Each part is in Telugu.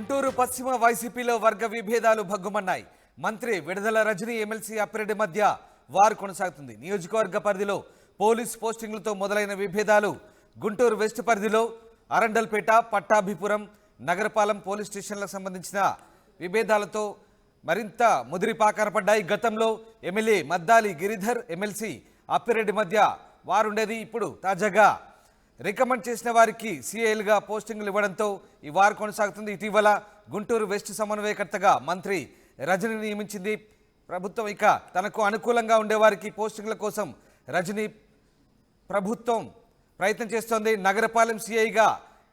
గుంటూరు పశ్చిమ వైసీపీలో వర్గ విభేదాలు భగ్గుమన్నాయి. మంత్రి విడుదల రజనీ ఎమ్మెల్సీ అప్పిరెడ్డి మధ్య వారు కొనసాగుతుంది. నియోజకవర్గ పరిధిలో పోలీస్ పోస్టింగ్లతో మొదలైన విభేదాలు గుంటూరు వెస్ట్ పరిధిలో అరండల్పేట, పట్టాభిపురం, నగరపాలెం పోలీస్ స్టేషన్లకు సంబంధించిన విభేదాలతో మరింత ముదిరిపాకారపడ్డాయి. గతంలో ఎమ్మెల్యే మద్దాలి గిరిధర్, ఎమ్మెల్సీ అప్పిరెడ్డి మధ్య వారుండేది. ఇప్పుడు తాజాగా రికమెండ్ చేసిన వారికి సిఐలుగా పోస్టింగ్లు ఇవ్వడంతో ఈ వారు కొనసాగుతుంది. ఇటీవల గుంటూరు వెస్ట్ సమన్వయకర్తగా మంత్రి రజని నియమించింది ప్రభుత్వం. ఇక తనకు అనుకూలంగా ఉండేవారికి పోస్టింగ్ల కోసం రజని ప్రభుత్వం ప్రయత్నం చేస్తోంది. నగరపాలెం సిఐగా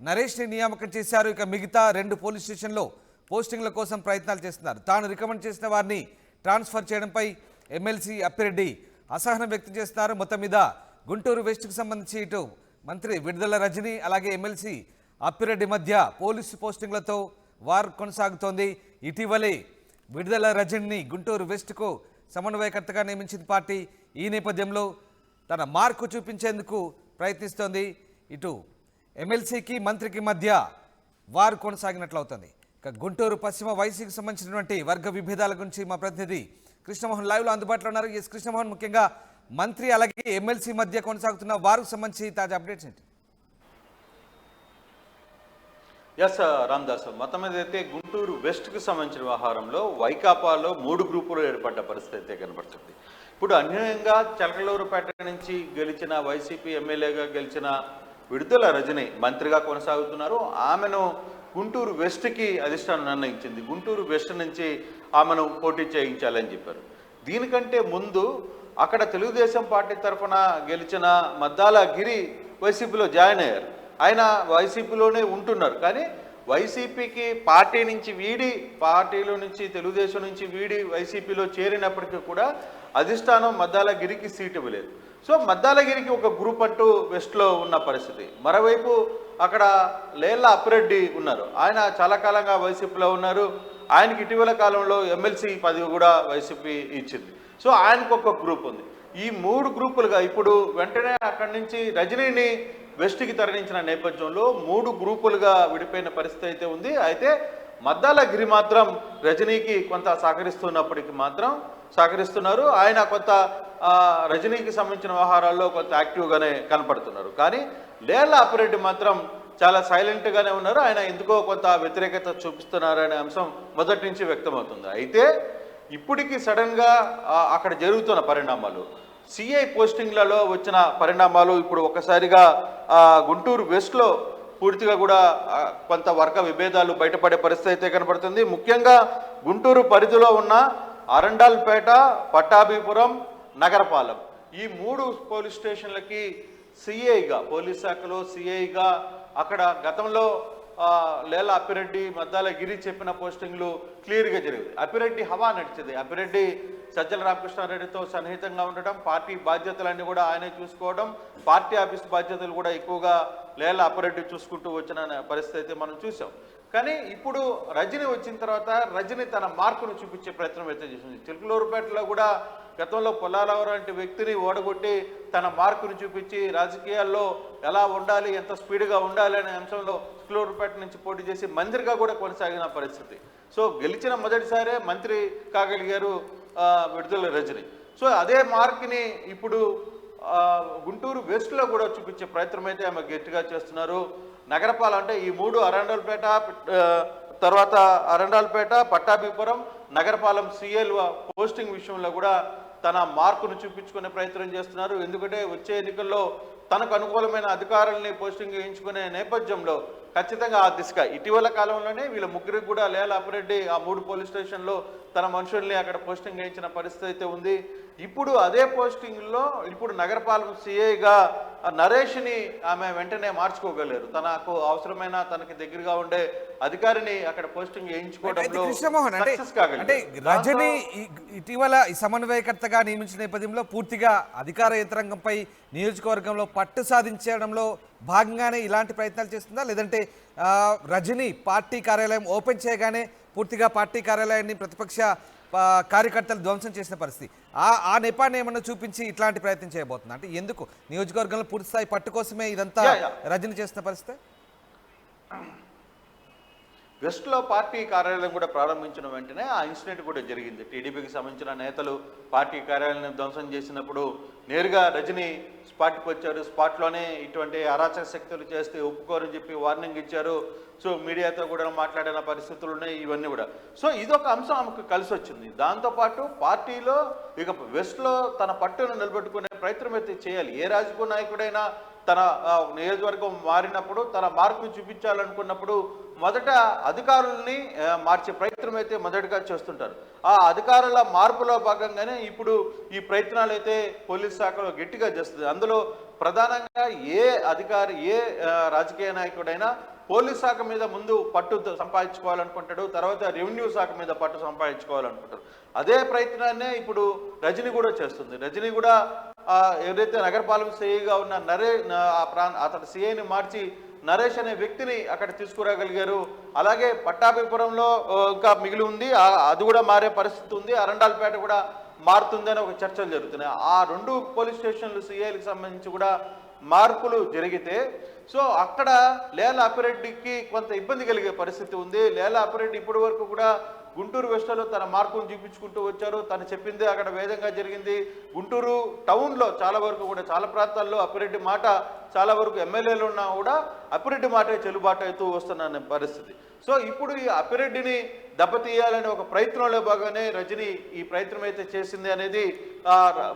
నరేష్ని నియామకం చేశారు. ఇక మిగతా 2 పోలీస్ స్టేషన్లో పోస్టింగ్ల కోసం ప్రయత్నాలు చేస్తున్నారు. తాను రికమెండ్ చేసిన వారిని ట్రాన్స్ఫర్ చేయడంపై ఎమ్మెల్సీ అప్పిరెడ్డి అసహనం వ్యక్తం చేస్తున్నారు. మొత్తం మీద గుంటూరు వెస్ట్కు సంబంధించి ఇటు మంత్రి విడుదల రజనీ అలాగే ఎమ్మెల్సీ అప్పిరెడ్డి మధ్య పోలీసు పోస్టింగ్లతో వార్ కొనసాగుతోంది. ఇటీవలే విడుదల రజనీని గుంటూరు వెస్ట్కు సమన్వయకర్తగా నియమించిన పార్టీ ఈ నేపథ్యంలో తన మార్కు చూపించేందుకు ప్రయత్నిస్తోంది. ఇటు ఎమ్మెల్సీకి మంత్రికి మధ్య వారు కొనసాగినట్లవుతుంది. ఇక గుంటూరు పశ్చిమ వైసీకి సంబంధించినటువంటి వర్గ విభేదాల గురించి మా ప్రతినిధి కృష్ణమోహన్ లైవ్లో అందుబాటులో ఉన్నారు. ఎస్ కృష్ణమోహన్, ముఖ్యంగా మంత్రి అలాగే ఎమ్మెల్సీ మధ్య కొనసాగుతున్న వారికి సంబంధించి తాజా అప్డేట్స్ ఏంటి? ఎస్ రామ్దాస్, మొత్తం మీద అయితే గుంటూరు వెస్ట్కి సంబంధించిన వ్యవహారంలో వైకాపాలో 3 గ్రూపులు ఏర్పడ్డ పరిస్థితి అయితే కనబడుతుంది. ఇప్పుడు అన్యాయంగా చిలకలూరుపేట నుంచి గెలిచిన వైసీపీ ఎమ్మెల్యేగా గెలిచిన విడుదల రజని మంత్రిగా కొనసాగుతున్నారు. ఆమెను గుంటూరు వెస్ట్కి అధిష్టానం నిర్ణయించింది. గుంటూరు వెస్ట్ నుంచి ఆమెను పోటీ చేయించాలని చెప్పారు. దీనికంటే ముందు అక్కడ తెలుగుదేశం పార్టీ తరఫున గెలిచిన మద్దాల గిరి వైసీపీలో జాయిన్ అయ్యారు. ఆయన వైసీపీలోనే ఉంటున్నారు. కానీ వైసీపీకి పార్టీ నుంచి వీడి, పార్టీలో నుంచి తెలుగుదేశం నుంచి వీడి వైసీపీలో చేరినప్పటికీ కూడా అధిష్టానం మద్దాల గిరికి సీట్ ఇవ్వలేదు. సో మద్దాల గిరికి ఒక గ్రూప్ అంటూ వెస్ట్లో ఉన్న పరిస్థితి. మరోవైపు అక్కడ లేళ్ల అప్పిరెడ్డి ఉన్నారు. ఆయన చాలా కాలంగా వైసీపీలో ఉన్నారు. ఆయనకి ఇటీవల కాలంలో ఎమ్మెల్సీ పదవి కూడా వైసీపీ ఇచ్చింది. సో ఆయనకు ఒక గ్రూప్ ఉంది. ఈ 3 గ్రూపులుగా ఇప్పుడు వెంటనే అక్కడి నుంచి రజనీని వెస్ట్కి తరలించిన నేపథ్యంలో 3 గ్రూపులుగా విడిపోయిన పరిస్థితి అయితే ఉంది. అయితే మద్దాల గిరి మాత్రం రజనీకి కొంత సహకరిస్తున్నప్పటికీ మాత్రం సహకరిస్తున్నారు. ఆయన కొంత రజనీకి సంబంధించిన వ్యవహారాల్లో కొంత యాక్టివ్గానే కనపడుతున్నారు. కానీ లేళ్ల అప్పిరెడ్డి మాత్రం చాలా సైలెంట్గానే ఉన్నారు. ఆయన ఎందుకో కొంత వ్యతిరేకత చూపిస్తున్నారనే అంశం మొదటి నుంచి వ్యక్తమవుతుంది. అయితే ఇప్పటికీ సడన్గా అక్కడ జరుగుతున్న పరిణామాలు, సిఐ పోస్టింగ్లలో వచ్చిన పరిణామాలు ఇప్పుడు ఒక్కసారిగా గుంటూరు వెస్ట్లో పూర్తిగా కూడా కొంత వర్గ విభేదాలు బయటపడే పరిస్థితి అయితే కనబడుతుంది. ముఖ్యంగా గుంటూరు పరిధిలో ఉన్న అరండాల్పేట, పట్టాభిపురం, నగరపాలెం ఈ 3 పోలీస్ స్టేషన్లకి సిఐగా, పోలీస్ శాఖలో సిఐగా అక్కడ గతంలో లేళ్ల అప్పిరెడ్డి, మద్దాల గిరి చెప్పిన పోస్టింగ్లు క్లియర్గా జరిగింది. అప్పిరెడ్డి హవా నడిచింది. అప్పిరెడ్డి సజ్జల రామకృష్ణారెడ్డితో సన్నిహితంగా ఉండటం, పార్టీ బాధ్యతలన్నీ కూడా ఆయనే చూసుకోవడం, పార్టీ ఆఫీస్ బాధ్యతలు కూడా ఎక్కువగా లేళ్ల అప్పిరెడ్డి చూసుకుంటూ వచ్చిన పరిస్థితి అయితే మనం చూసాం. కానీ ఇప్పుడు రజని వచ్చిన తర్వాత రజని తన మార్కును చూపించే ప్రయత్నం అయితే చేసింది. చిలకలూరుపేటలో కూడా గతంలో పొల్లారావు లాంటి వ్యక్తిని ఓడగొట్టి తన మార్కును చూపించి రాజకీయాల్లో ఎలా ఉండాలి, ఎంత స్పీడ్గా ఉండాలి అనే అంశంలో చిలకలూరుపేట నుంచి పోటీ చేసి మంత్రిగా కూడా కొనసాగిన పరిస్థితి. సో గెలిచిన మొదటిసారే మంత్రి కాగలిగారు విడుదల రజని. సో అదే మార్క్ని ఇప్పుడు గుంటూరు వెస్ట్లో కూడా చూపించే ప్రయత్నం అయితే ఆమె గట్టిగా చేస్తున్నారు. నగరపాలెం అంటే ఈ 3 అరండాల్పేట, తర్వాత అరండాల్పేట, పట్టాభిపురం, నగరపాలెం సిఎల్ పోస్టింగ్ విషయంలో కూడా తన మార్కును చూపించుకునే ప్రయత్నం చేస్తున్నారు. ఎందుకంటే వచ్చే ఎన్నికల్లో తనకు అనుకూలమైన అధికారుల్ని పోస్టింగ్ వేయించుకునే నేపథ్యంలో ఖచ్చితంగా ఆ దిశగా ఇటీవల కాలంలోనే వీళ్ళ ముగ్గురికి కూడా లేళ్ల అప్పిరెడ్డి ఆ 3 పోలీస్ స్టేషన్లో తన మనుషుల్ని అక్కడ పోస్టింగ్ వేయించిన పరిస్థితి అయితే ఉంది. ఇప్పుడు అదే పోస్టింగ్లో ఇప్పుడు నగరపాలెం సిఐగా నరేష్ని ఆమె వెంటనే మార్చుకోగలరు. తనకు అవసరమైన తనకి దగ్గరగా ఉండే అధికారిని అక్కడ పోస్టింగ్ వేయించుకోవడంలో సక్సెస్ కాగలరు. అంటే రజని ఇటీవల సమన్వయకర్తగా నియమించిన నేపథ్యంలో పూర్తిగా అధికార యంత్రాంగంపై నియోజకవర్గంలో పట్టు సాధించడంలో భాగంగానే ఇలాంటి ప్రయత్నాలు చేస్తుందా, లేదంటే రజని పార్టీ కార్యాలయం ఓపెన్ చేయగానే పూర్తిగా పార్టీ కార్యాలయాన్ని ప్రతిపక్ష కార్యకర్తలు ధ్వంసం చేసిన పరిస్థితి, ఆ నెపాన్ని ఏమన్నా చూపించి ఇట్లాంటి ప్రయత్నం చేయబోతుంది? అంటే ఎందుకు నియోజకవర్గంలో పూర్తి స్థాయి పట్టు కోసమే ఇదంతా రజని చేస్తున్న పరిస్థితి? వెస్ట్లో పార్టీ కార్యాలయం కూడా ప్రారంభించిన వెంటనే ఆ ఇన్సిడెంట్ కూడా జరిగింది. టీడీపీకి సంబంధించిన నేతలు పార్టీ కార్యాలయాన్ని ధ్వంసం చేసినప్పుడు నేరుగా రజనీ స్పాట్కి వచ్చారు. స్పాట్లోనే ఇటువంటి అరాచక శక్తులు చేస్తే ఒప్పుకోరని చెప్పి వార్నింగ్ ఇచ్చారు. సో మీడియాతో కూడా మాట్లాడిన పరిస్థితులు ఉన్నాయి ఇవన్నీ కూడా. సో ఇదొక అంశం ఆమెకు కలిసి వచ్చింది. దాంతోపాటు పార్టీలో ఇక వెస్ట్లో తన పట్టును నిలబెట్టుకునే ప్రయత్నం అయితే చేయాలి. ఏ రాజకీయ నాయకుడైనా తన నియోజకవర్గం మారినప్పుడు తన మార్పును చూపించాలనుకున్నప్పుడు మొదట అధికారుల్ని మార్చే ప్రయత్నం అయితే మొదటగా చేస్తుంటారు. ఆ అధికారుల మార్పులో భాగంగానే ఇప్పుడు ఈ ప్రయత్నాలు అయితే పోలీస్ శాఖలో గట్టిగా చేస్తుంది. అందులో ప్రధానంగా ఏ అధికారి ఏ రాజకీయ నాయకుడైనా పోలీస్ శాఖ మీద ముందు పట్టు సంపాదించుకోవాలనుకుంటాడు, తర్వాత రెవెన్యూ శాఖ మీద పట్టు సంపాదించుకోవాలనుకుంటారు. అదే ప్రయత్నాన్నే ఇప్పుడు రజనీ కూడా చేస్తుంది. రజనీ కూడా ఎవరైతే నగరపాలక సిఐగా ఉన్న అతని సిఐని మార్చి నరేష్ అనే వ్యక్తిని అక్కడ తీసుకురాగలిగారు. అలాగే పట్టాభిపురంలో ఇంకా మిగిలి ఉంది, అది కూడా మారే పరిస్థితి ఉంది. అరండాల్పేట కూడా మారుతుందని ఒక చర్చలు జరుగుతున్నాయి. ఆ 2 పోలీస్ స్టేషన్లు సిఐలకు సంబంధించి కూడా మార్పులు జరిగితే సో అక్కడ లేల అప్పిరెడ్డికి కొంత ఇబ్బంది కలిగే పరిస్థితి ఉంది. లేల అప్పిరెడ్డి ఇప్పటి వరకు కూడా గుంటూరు వెస్ట్లో తన మార్పును చూపించుకుంటూ వచ్చారు. తను చెప్పింది అక్కడ వేదంగా జరిగింది. గుంటూరు టౌన్లో చాలా వరకు కూడా చాలా ప్రాంతాల్లో అప్పిరెడ్డి మాట చాలా వరకు ఎమ్మెల్యేలు ఉన్నా కూడా అప్పిరెడ్డి మాటే చెల్లుబాటు అవుతూ వస్తున్న పరిస్థితి. సో ఇప్పుడు ఈ అప్పిరెడ్డిని దెబ్బతీయాలనే ఒక ప్రయత్నంలో భాగంగానే రజనీ ఈ ప్రయత్నం అయితే చేసింది అనేది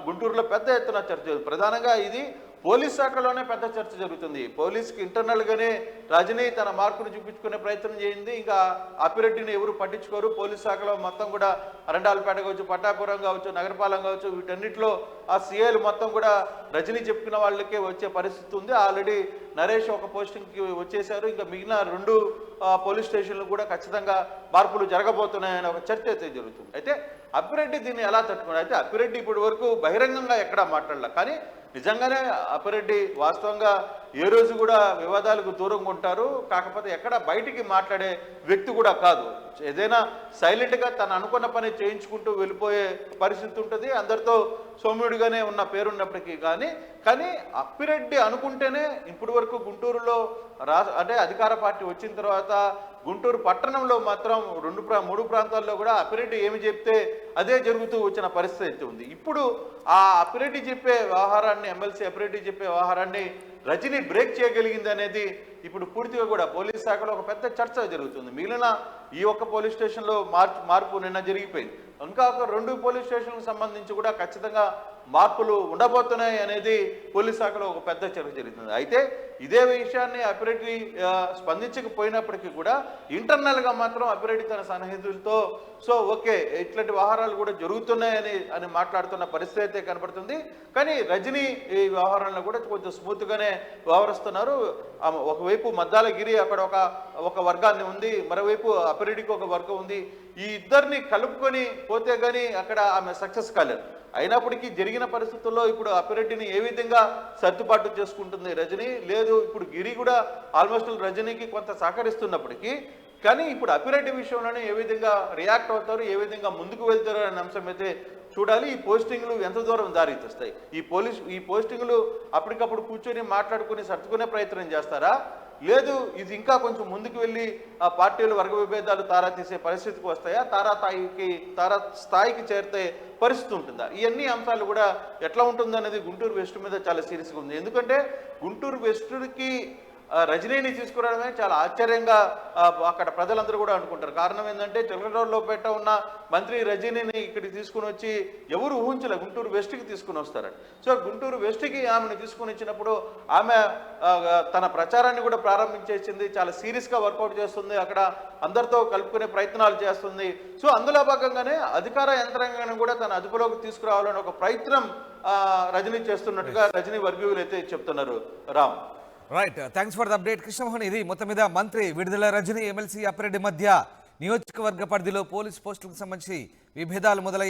గుంటూరులో పెద్ద ఎత్తున చర్చ. ప్రధానంగా ఇది పోలీస్ శాఖలోనే పెద్ద చర్చ జరుగుతుంది. పోలీస్కి ఇంటర్నల్గానే రజనీ తన మార్పును చూపించుకునే ప్రయత్నం చేయింది. ఇంకా అప్పిరెడ్డిని ఎవరు పట్టించుకోరు. పోలీస్ శాఖలో మొత్తం కూడా అరండాలపేట కావచ్చు, పట్టాపురం కావచ్చు, నగరపాలెం కావచ్చు, వీటన్నిటిలో ఆ సీఐలు మొత్తం కూడా రజనీ చెప్పుకున్న వాళ్ళకే వచ్చే పరిస్థితి ఉంది. ఆల్రెడీ నరేష్ ఒక పోస్టింగ్కి వచ్చేశారు. ఇంకా మిగిలిన 2 పోలీస్ స్టేషన్లు కూడా ఖచ్చితంగా మార్పులు జరగబోతున్నాయని ఒక చర్చ అయితే జరుగుతుంది. అయితే అప్పిరెడ్డి దీన్ని ఎలా తట్టుకున్నారు? అయితే అప్పిరెడ్డి ఇప్పటి వరకు బహిరంగంగా ఎక్కడా మాట్లాడలే. కానీ నిజంగానే అప్పిరెడ్డి వాస్తవంగా ఏ రోజు కూడా వివాదాలకు దూరంగా ఉంటారు. కాకపోతే ఎక్కడ బయటికి మాట్లాడే వ్యక్తి కూడా కాదు. ఏదైనా సైలెంట్గా తను అనుకున్న పని చేయించుకుంటూ వెళ్ళిపోయే పరిస్థితి ఉంటుంది. అందరితో సౌమ్యుడిగానే ఉన్న పేరున్నప్పటికీ కానీ అప్పిరెడ్డి అనుకుంటేనే ఇప్పటి వరకు గుంటూరులో అంటే అధికార పార్టీ వచ్చిన తర్వాత గుంటూరు పట్టణంలో మాత్రం 3 ప్రాంతాల్లో కూడా అప్పిరెడ్డి ఏమి చెప్తే అదే జరుగుతూ వచ్చిన పరిస్థితి ఉంది. ఇప్పుడు ఆ అప్పిరెడ్డి చెప్పే వ్యవహారాన్ని ఎమ్మెల్సీ అప్పిరెడ్డి చెప్పే వ్యవహారాన్ని రజనీ బ్రేక్ చేయగలిగింది అనేది ఇప్పుడు పూర్తిగా కూడా పోలీస్ శాఖలో ఒక పెద్ద చర్చ జరుగుతుంది. మిగిలిన ఈ ఒక్క పోలీస్ స్టేషన్లో మార్పు నిన్న జరిగిపోయింది. ఇంకా ఒక 2 పోలీస్ స్టేషన్లకు సంబంధించి కూడా ఖచ్చితంగా మార్పులు ఉండబోతున్నాయి అనేది పోలీస్ శాఖలో ఒక పెద్ద చర్చ జరుగుతుంది. అయితే ఇదే విషయాన్ని అప్పిరెడ్డి స్పందించకపోయినప్పటికీ కూడా ఇంటర్నల్గా మాత్రం అప్పిరెడ్డి తన సన్నిహితులతో సో ఓకే ఇట్లాంటి వ్యవహారాలు కూడా జరుగుతున్నాయని మాట్లాడుతున్న పరిస్థితి అయితే కనపడుతుంది. కానీ రజనీ ఈ వ్యవహారంలో కూడా కొంచెం స్మూత్గానే వ్యవహరిస్తున్నారు. ఒకవైపు మద్దాలగిరి అక్కడ ఒక వర్గాన్ని ఉంది, మరోవైపు అప్పిరెడ్డికి ఒక వర్గం ఉంది. ఈ ఇద్దరిని కలుపుకొని పోతే కానీ అక్కడ ఆమె సక్సెస్ కాలేదు. అయినప్పటికీ జరిగిన పరిస్థితుల్లో ఇప్పుడు అప్పిరెడ్డిని ఏ విధంగా సర్దుబాటు చేసుకుంటుంది రజనీ? లేదు ఇప్పుడు గిరి కూడా ఆల్మోస్ట్ రజనీకి కొంత సహకరిస్తున్నప్పటికీ కానీ ఇప్పుడు అప్పిరెడ్డి విషయంలోనే ఏ విధంగా రియాక్ట్ అవుతారు, ఏ విధంగా ముందుకు వెళ్తారు అనే అంశం అయితే చూడాలి. ఈ పోస్టింగ్లు ఎంత దూరం దారి తీస్తాయి? ఈ పోస్టింగ్లు అప్పటికప్పుడు కూర్చొని మాట్లాడుకుని సర్దుకునే ప్రయత్నం చేస్తారా? లేదు ఇది ఇంకా కొంచెం ముందుకు వెళ్ళి ఆ పార్టీలు వర్గ విభేదాలు తారా తీసే పరిస్థితికి వస్తాయా? తారా స్థాయికి చేరితే పరిస్థితి ఉంటుందా? ఇవన్నీ అంశాలు కూడా ఎట్లా ఉంటుందనేది గుంటూరు వెస్ట్ మీద చాలా సీరియస్గా ఉంది. ఎందుకంటే గుంటూరు వెస్ట్కి రజనీని తీసుకురావడమే చాలా ఆశ్చర్యంగా అక్కడ ప్రజలందరూ కూడా అనుకుంటారు. కారణం ఏంటంటే చిలకలూరుపేట ఉన్న మంత్రి రజనీని ఇక్కడికి తీసుకుని వచ్చి ఎవరు ఊహించలే గుంటూరు వెస్ట్కి తీసుకుని వస్తారని. సో గుంటూరు వెస్ట్కి ఆమెను తీసుకుని వచ్చినప్పుడు ఆమె తన ప్రచారాన్ని కూడా ప్రారంభించేసింది. చాలా సీరియస్గా వర్కౌట్ చేస్తుంది. అక్కడ అందరితో కలుపుకునే ప్రయత్నాలు చేస్తుంది. సో అందులో భాగంగానే అధికార యంత్రాంగాన్ని కూడా తన అదుపులోకి తీసుకురావాలని ఒక ప్రయత్నం రజనీ చేస్తున్నట్టుగా రజనీ వర్గీయులు అయితే చెప్తున్నారు. Ram right, thanks for the update Krishnamohan. ఇది మొత్తం మీద మంత్రి విడుదల రజనీ ఎమ్మెల్సీ అప్పిరెడ్డి మధ్య నియోజకవర్గ పరిధిలో పోలీస్ పోస్టులకు సంబంధించి విభేదాలు మొదలయ్యాయి.